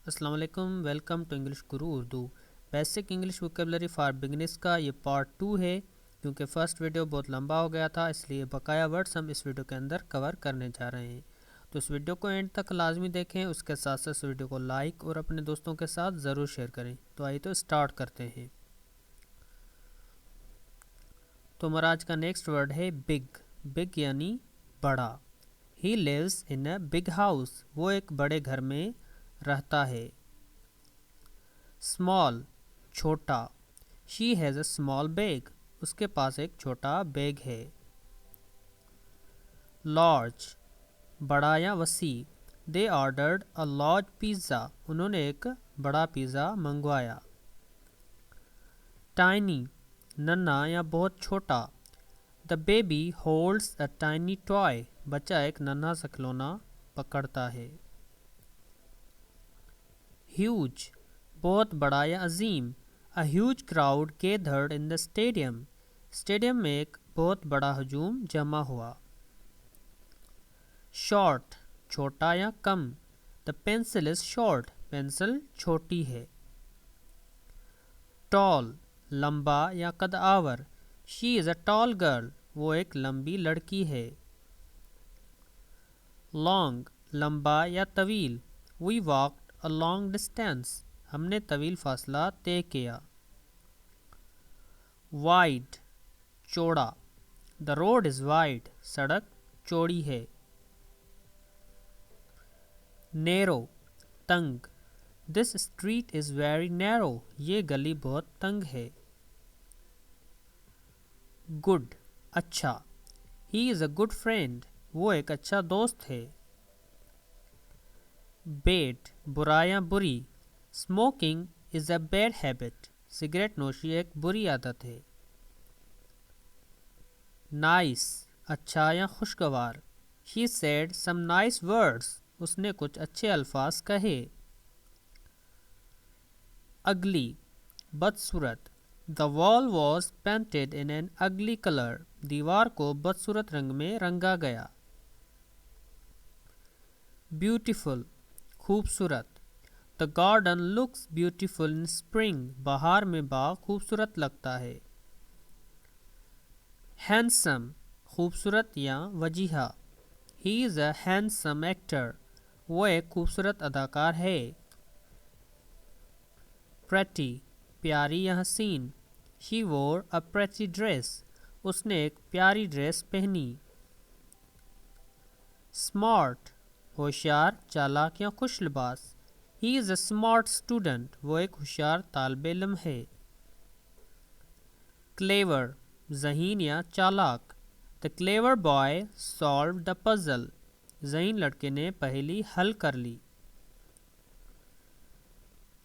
السلام علیکم، welcome to English Guru Urdu basic English vocabulary for beginners کا یہ پارٹ 2 ہے۔ کیونکہ فرسٹ ویڈیو بہت لمبا ہو گیا تھا، اس لیے بقایا ورڈز ہم اس ویڈیو کے اندر کور کرنے جا رہے ہیں۔ تو اس ویڈیو کو اینڈ تک لازمی دیکھیں، اس کے ساتھ ساتھ اس ویڈیو کو لائک اور اپنے دوستوں کے ساتھ ضرور شیئر کریں۔ تو آئیے تو اسٹارٹ کرتے ہیں۔ تو ہمارا آج کا نیکسٹ ورڈ ہے بگ۔ بگ یعنی بڑا۔ He lives in a big house, وہ ایک بڑے گھر میں رہتا ہے۔ اسمال چھوٹا، she has a small bag, اس کے پاس ایک چھوٹا بیگ ہے۔ لارج بڑا یا وسیع، دے آرڈرڈ اے لارج پیزا، انہوں نے ایک بڑا پیزا منگوایا۔ ٹائنی ننھا یا بہت چھوٹا، the baby holds a tiny toy, بچہ ایک ننھا سا کھلونا پکڑتا ہے۔ ہیوج بہت بڑا یا عظیم، a huge crowd gathered in the stadium, stadium میں ایک بہت بڑا ہجوم جمع ہوا۔ شارٹ چھوٹا یا کم، the pencil is short, pencil چھوٹی ہے۔ ٹال لمبا یا قد آور، شی از اے ٹال گرل، وہ ایک لمبی لڑکی ہے۔ لانگ لمبا یا طویل، وی واکڈ اے لانگ ڈسٹینس، ہم نے طویل فاصلہ طے کیا۔ وائڈ چوڑا، دا روڈ از وائڈ، سڑک چوڑی ہے۔ نیرو تنگ، دس اسٹریٹ از ویری نیرو، یہ گلی بہت تنگ ہے۔ گڈ اچھا، ہی از اے گڈ فرینڈ، وہ ایک اچھا دوست ہے۔ بیڈ برا یا بری، smoking is a bad habit, سگریٹ نوشی ایک بری عادت ہے۔ نائس اچھا یا خوشگوار، she said some nice words, اس نے کچھ اچھے الفاظ کہے۔ اگلی بدصورت، the wall was painted in an ugly colour, دیوار کو بدصورت رنگ میں رنگا گیا۔ بیوٹیفل خوبصورت، the garden looks beautiful in spring, بہار میں باغ خوبصورت لگتا ہے۔ ہینڈسم خوبصورت یا وجیحہ، ہی از اے ہینڈسم ایکٹر، وہ ایک خوبصورت اداکار ہے۔ پریٹی پیاری یا حسین، شی وور اے پریٹی ڈریس، اس نے ایک پیاری ڈریس پہنی۔ اسمارٹ ہوشیار چالاک یا خوش لباس، ہی از اے اسمارٹ اسٹوڈنٹ، وہ ایک ہوشیار طالب علم ہے۔ کلیور ذہین یا چالاک، the clever boy solved the puzzle, ذہین لڑکے نے پہیلی حل کر لی۔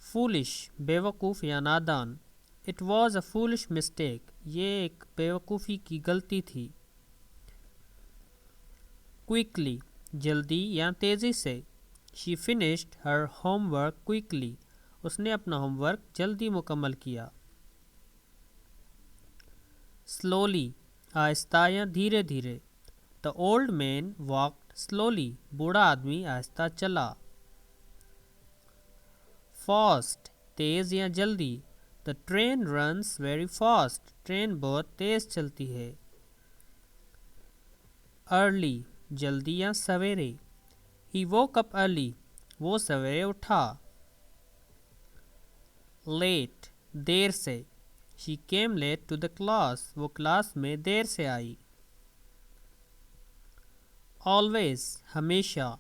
فولش بے وقوف یا نادان، it was a foolish mistake, یہ ایک بے وقوفی کی غلطی تھی۔ کوئکلی جلدی یا تیزی سے، she finished her homework quickly, اس نے اپنا ہوم ورک جلدی مکمل کیا۔ سلولی آہستہ یا دھیرے دھیرے، the old man walked slowly, بوڑھا آدمی آہستہ چلا۔ فاسٹ تیز یا جلدی، the train runs very fast, ٹرین بہت تیز چلتی ہے۔ ارلی جلدی یا سویرے، ہی ووک اپ ارلی، وہ سویرے اٹھا۔ لیٹ دیر سے، she came late to the class, وہ کلاس میں دیر سے آئی۔ آلویز ہمیشہ،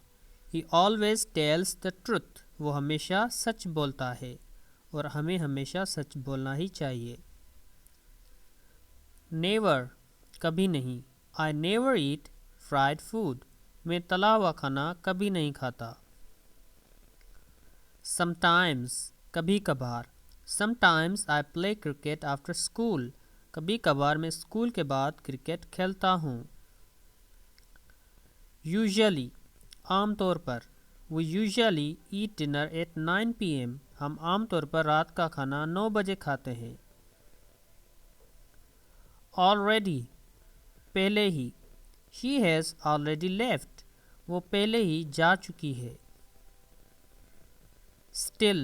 he always tells the truth, وہ ہمیشہ سچ بولتا ہے، اور ہمیں ہمیشہ سچ بولنا ہی چاہیے۔ نیور کبھی نہیں، I never ate fried food, میں تلا ہوا کھانا کبھی نہیں کھاتا۔ سم ٹائمز کبھی کبھار، some times I play cricket after school, کبھی کبھار میں اسکول کے بعد کرکٹ کھیلتا ہوں۔ یوزلی عام طور پر، we usually eat dinner at 9 PM، ہم عام طور پر رات کا کھانا 9 بجے کھاتے ہیں۔ آلریڈی پہلے ہی، شی ہیز آلریڈی لیفٹ، وہ پہلے ہی جا چکی ہے۔ still,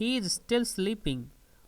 He is still sleeping,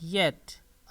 Yet,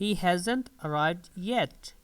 He hasn't arrived yet,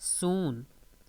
Soon,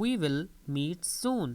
We will meet soon,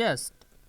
Just,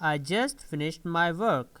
I just finished my work,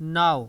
Now,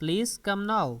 Please come now,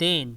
Then,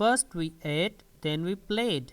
First we ate, then we played,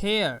Here,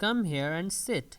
Come here and sit,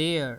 There,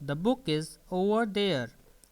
The book is over there,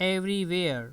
Everywhere,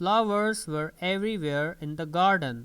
Flowers were everywhere in the garden,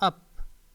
Up,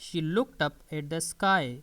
She looked up at the sky,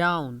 Down,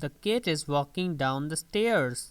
The cat is walking down the stairs,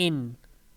In,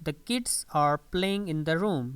The kids are playing in the room,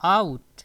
Out,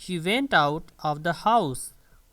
She went out of the house,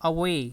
Away,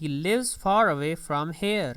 He lives far away from here,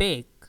Back,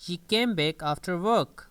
She came back after work,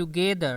Together,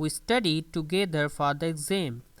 We studied together for the exam,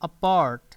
Apart,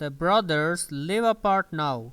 The brothers live apart now,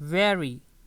Very,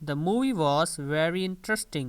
The movie was very interesting,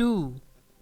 Too,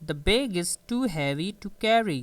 The bag is too heavy to carry,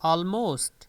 Almost,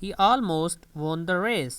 He almost won the race,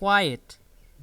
Quiet,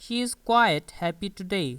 She is quite happy today,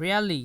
Really,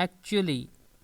Actually,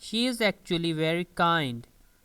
She is actually very kind,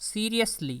Seriously,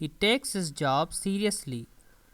He takes his job seriously,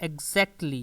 Exactly,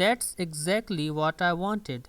That's exactly what I wanted,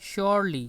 Surely,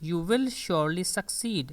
You will surely succeed,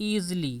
Easily,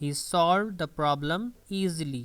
He solved the problem easily,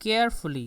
Carefully,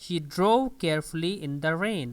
She drove carefully in the rain,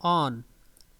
On,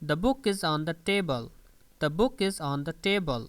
The book is on the table, the book is on the table,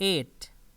At,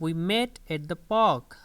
We met at the park,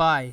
By,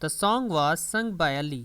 The song was sung by Ali,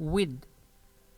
With,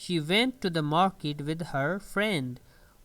She went to the market with her friend,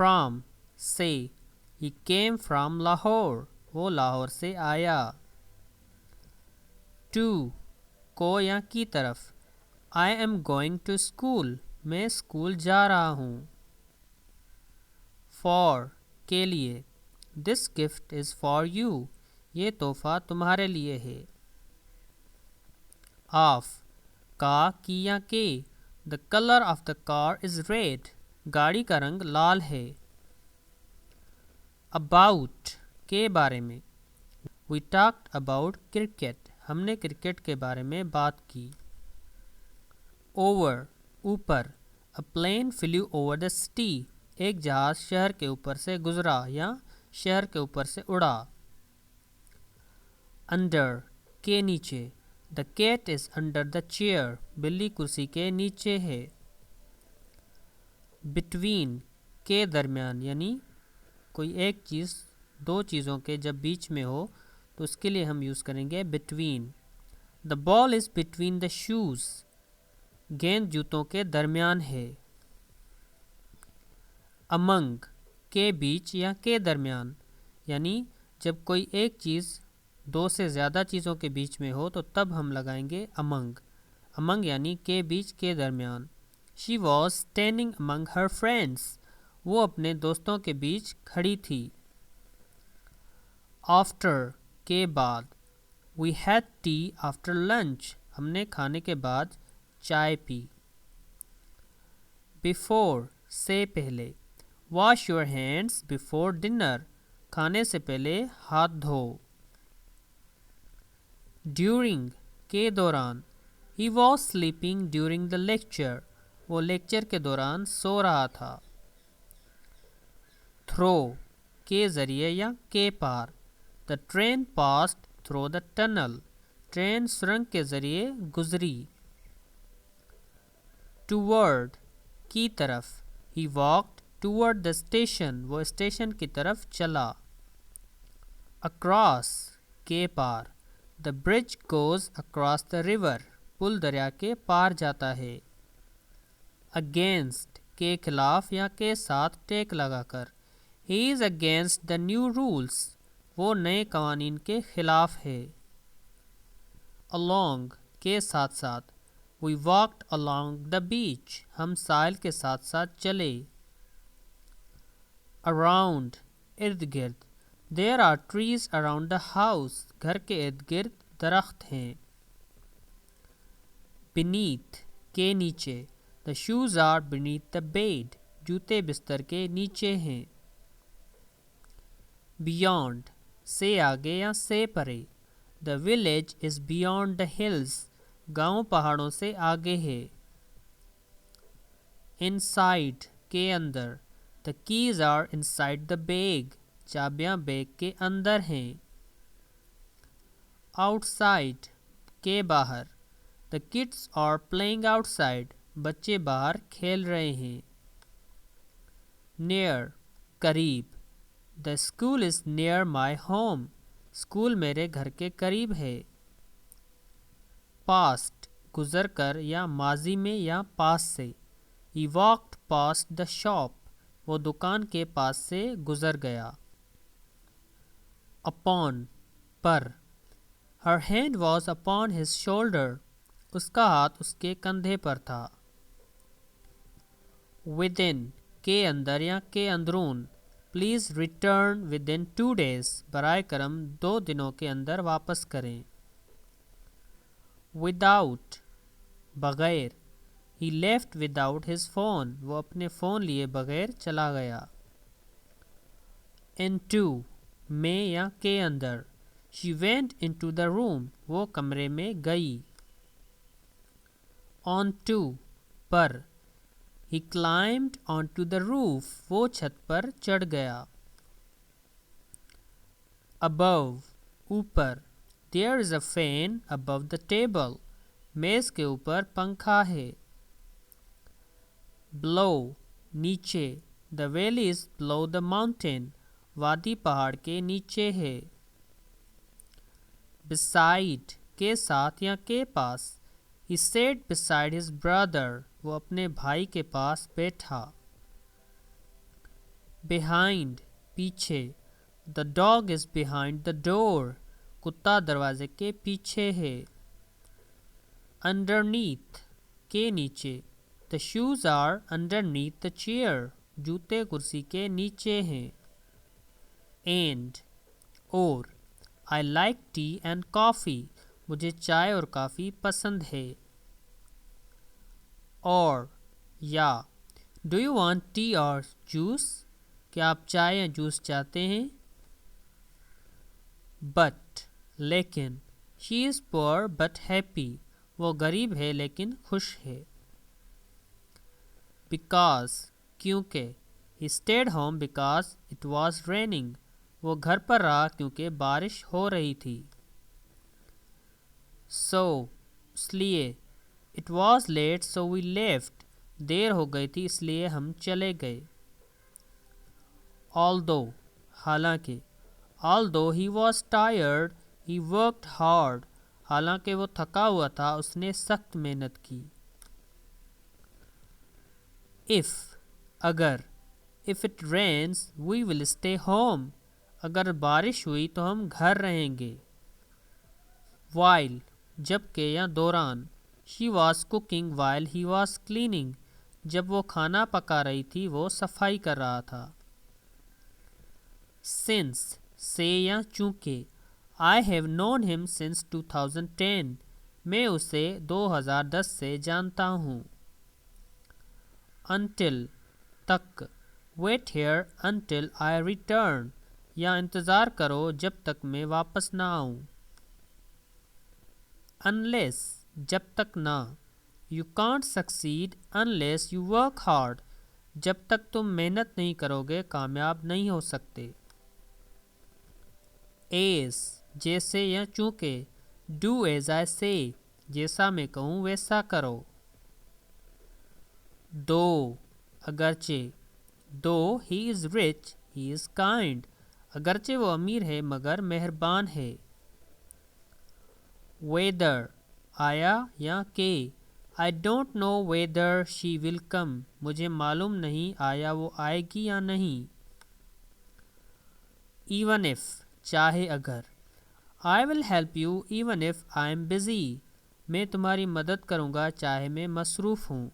from سے, he came from Lahore, وہ لاہور سے آیا. to کو یا کی طرف, I am going to school, میں school جا رہا ہوں. for کے لیے, this gift is for you, یہ تحفہ تمہارے لیے ہے. of کا کی یا کے, the color of the car is red, گاڑی کا رنگ لال ہے. about کے بارے میں, we talked about cricket, ہم نے کرکٹ کے بارے میں بات کی. over اوپر, a plane flew over the city, ایک جہاز شہر کے اوپر سے گزرا یا شہر کے اوپر سے اڑا. under کے نیچے, the cat is under the chair, بلی کرسی کے نیچے ہے. between کے درمیان, یعنی کوئی ایک چیز دو چیزوں کے جب بیچ میں ہو تو اس کے لیے ہم یوز کریں گے between. the ball is between the shoes, گیند جوتوں کے درمیان ہے. among کے بیچ یا کے درمیان, یعنی جب کوئی ایک چیز دو سے زیادہ چیزوں کے بیچ میں ہو تو تب ہم لگائیں گے among. among یعنی کے بیچ کے درمیان. she was standing among her friends, وہ اپنے دوستوں کے بیچ کھڑی تھی. after کے بعد, we had tea after lunch, ہم نے کھانے کے بعد چائے پی. before سے پہلے, wash your hands before dinner, کھانے سے پہلے ہاتھ دھو. during کے دوران, he was sleeping during the lecture, وہ لیکچر کے دوران سو رہا تھا. through کے ذریعے یا کے پار, the train passed through the tunnel, train سرنگ کے ذریعے گزری. toward کی طرف, he walked toward the station, وہ اسٹیشن کی طرف چلا. across کے پار, the bridge goes across the river, پل دریا کے پار جاتا ہے. against کے خلاف یا کے ساتھ ٹیک لگا کر, he is against the new rules, وہ نئے قوانین کے خلاف ہے. along کے ساتھ ساتھ, we walked along the beach, ہم ساحل کے ساتھ ساتھ چلے. around ارد گرد, there are trees around the house, گھر کے ارد گرد درخت ہیں. beneath کے نیچے, the shoes are beneath the bed, جوتے بستر کے نیچے ہیں. beyond سے آگے یا سے پرے, the village is beyond the hills, گاؤں پہاڑوں سے آگے ہے. inside کے اندر, the keys are inside the bag, چابیاں بیگ کے اندر ہیں. outside کے باہر, the kids are playing outside, بچے باہر کھیل رہے ہیں. near قریب, the school is near my home, school میرے گھر کے قریب ہے. past گزر کر یا ماضی میں یا پاس سے, he walked past the shop, وہ دکان کے پاس سے گزر گیا. upon per, her hand was upon his shoulder, اس کا ہاتھ اس کے کندھے پر تھا. within کے اندر یا کے اندرون, پلیز ریٹرن ودن 2 days, برائے کرم 2 دنوں کے اندر واپس کریں. وداؤٹ بغیر, he left without his phone, وہ اپنے فون لیے بغیر چلا گیا. انٹو میں یا کے اندر, شی وینٹ انٹو دا روم, وہ کمرے میں گئی. آن ٹو پر, he climbed onto the roof, وہ چھت پر چڑھ گیا. above اوپر, there is a fan above the table, میز کے اوپر پنکھا ہے. below نیچے, the valley is below the mountain, وادی پہاڑ کے نیچے ہے. beside کے ساتھ یا کے پاس, he sat beside his brother, وہ اپنے بھائی کے پاس بیٹھا. behind پیچھے, the dog is behind the door کتا دروازے کے پیچھے ہے. underneath کے نیچے, the shoes are underneath the chair جوتے کرسی کے نیچے ہیں. and اور, I like tea and coffee مجھے چائے اور کافی پسند ہے. اور یا, do you want tea or juice کیا آپ چائے یا جوس چاہتے ہیں. but لیکن, she is poor but happy وہ غریب ہے لیکن خوش ہے. because کیونکہ, he stayed home because it was raining وہ گھر پر رہا کیونکہ بارش ہو رہی تھی. so اس لیے, it was late so we left دیر ہو گئی تھی اس لیے ہم چلے گئے. although حالانکہ, although he was tired he worked hard حالانکہ وہ تھکا ہوا تھا اس نے سخت محنت کی. if اگر, if it rains we will stay home اگر بارش ہوئی تو ہم گھر رہیں گے. while جبکہ یا دوران, she was cooking while he was cleaning جب وہ کھانا پکا رہی تھی وہ صفائی کر رہا تھا. since سے یا چونکہ, I have known him since 2010 میں اسے 2010 سے جانتا ہوں. until تک, wait here until I return یا انتظار کرو جب تک میں واپس نہ آؤں. unless جب تک نہ, you can't succeed unless you work hard جب تک تم محنت نہیں کرو گے کامیاب نہیں ہو سکتے. as جیسے یا چونکہ, do as I say جیسا میں کہوں ویسا کرو. though اگرچہ, though he is rich he is kind اگرچہ وہ امیر ہے مگر مہربان ہے. whether آیا یا کہ, I don't know whether she will come مجھے معلوم نہیں آیا وہ آئے گی یا نہیں. even if چاہے اگر, I will help you even if I am busy میں تمہاری مدد کروں گا چاہے میں مصروف ہوں.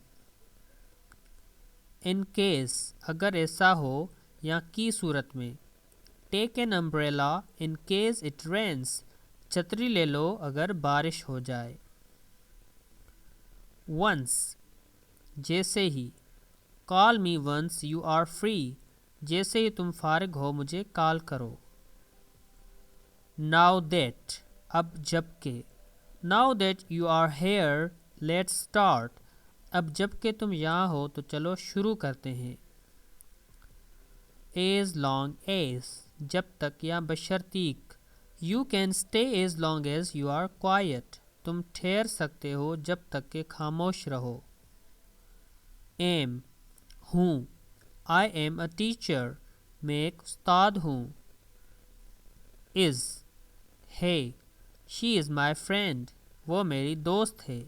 in case اگر ایسا ہو یا کی صورت میں, take an umbrella in case it rains چھتری لے لو اگر بارش ہو جائے. once جیسے ہی, call me once you are free جیسے ہی تم فارغ ہو مجھے کال کرو. now that اب جب کہ, now that you are here let's start اب جب کہ تم یہاں ہو تو چلو شروع کرتے ہیں. as long as جب تک یا بشرطیک, you can stay as long as you are quiet تم ٹھہر سکتے ہو جب تک کہ خاموش رہو. am ہوں, I am a teacher میں ایک استاد ہوں. is ہے, she is my friend وہ میری دوست ہے.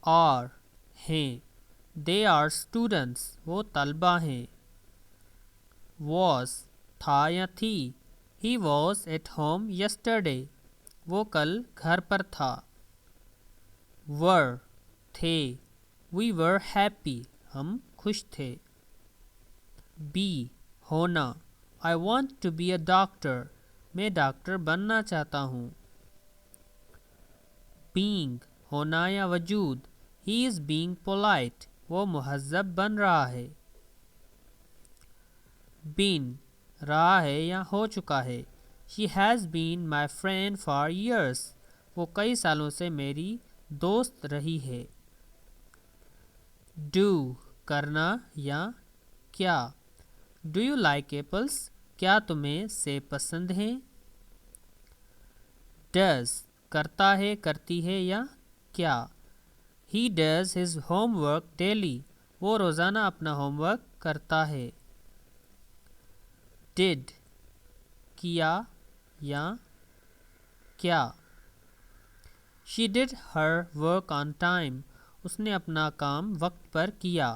are ہیں, they are students وہ طلبہ ہیں. was تھا یا تھی, he was at home yesterday وہ کل گھر پر تھا. were تھے, we were happy ہم خوش تھے. be ہونا, I want to be a doctor میں ڈاکٹر بننا چاہتا ہوں. being ہونا یا وجود, he is being polite وہ مہذب بن رہا ہے. been رہا ہے یا ہو چکا ہے, she has been my friend for years وہ کئی سالوں سے میری دوست رہی ہے. do کرنا یا کیا, do you like apples کیا تمہیں سیب پسند ہیں. does کرتا ہے کرتی ہے یا کیا, he does his homework daily وہ روزانہ اپنا ہوم ورک کرتا ہے. did کیا یا کیا, she did her work on time اس نے اپنا کام وقت پر کیا.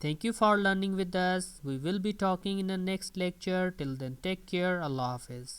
Thank you for learning with us. We will be talking in the next lecture. Till then, take care. Allah Hafiz.